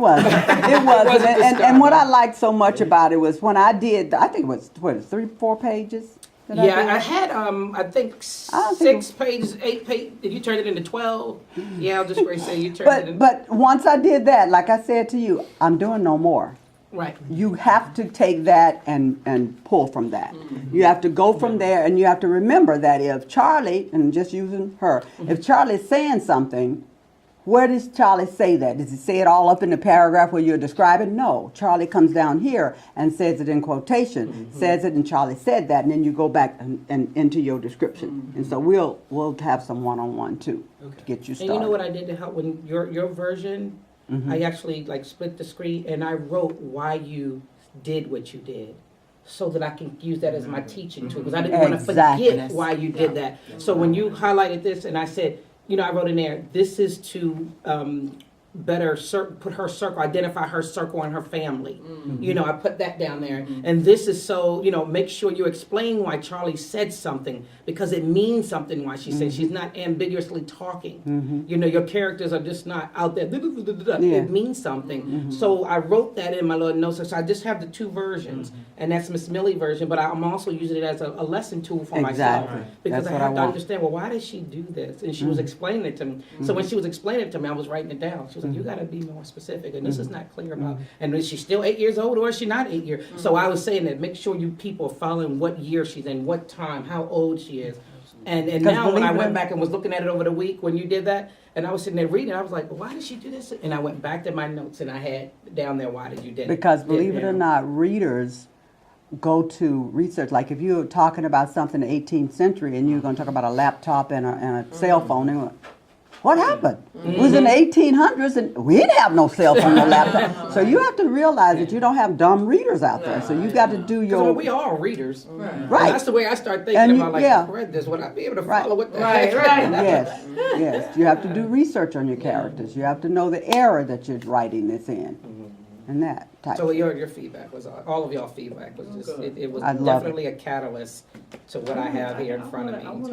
It wasn't. And what I liked so much about it was when I did, I think it was, what, 3-4 pages? I had, I think I don't 6 pages, 8 pages. Did you turn it into 12? Yeah, I'll just say you turned it into. But once I did that, like I said to you, I'm doing no more. Right. You have to take that and pull from that. You have to go from there, and you have to remember that if Charlie, and just using her, if Charlie's saying something, where does Charlie say that? Does he say it all up in the paragraph where you're describing? No. Charlie comes down here and says it in quotation, says it, and Charlie said that, and then you go back and into your description. And so we'll have some one-on-one too to get you started. And you know what I did to help when your version? I actually like split the screen and I wrote why you did what you did, so that I can use that as my teaching tool, because I didn't want to forget why you did that. So when you highlighted this and I said, I wrote in there, this is to better put her circle, identify her circle and her family. I put that down there. And this is so, make sure you explain why Charlie said something, because it means something why she said. She's not ambiguously talking. Your characters are just not out there. It means something. So I wrote that in my little notes. So I just have the 2 versions, and that's Miss Millie's version, but I'm also using it as a lesson tool for myself. Because I have to understand, well, why did she do this? And she was explaining it to me. So when she was explaining it to me, I was writing it down. She was like, you got to be more specific, and this is not clear about. And is she still 8 years old, or is she not 8 years? So I was saying that make sure you people are following what year she's in, what time, how old she is. And now when I went back and was looking at it over the week when you did that, and I was sitting there reading, I was like, well, why did she do this? And I went back to my notes and I had down there, why did you do it? Because believe it or not, readers go to research. Like if you're talking about something in the 18th century and you're going to talk about a laptop and a cell phone, they're going, what happened? It was in the 1800s and we didn't have no cell phone or laptop. So you have to realize that you don't have dumb readers out there. So you got to do your... we are readers. Right. And that's the way I start thinking about, like, I read this. Would I be able to follow what the heck? Yes. You have to do research on your characters. You have to know the era that you're writing this in. And that type. So your feedback was, all of y'all feedback was just, it was definitely a catalyst to what I have here in front of me.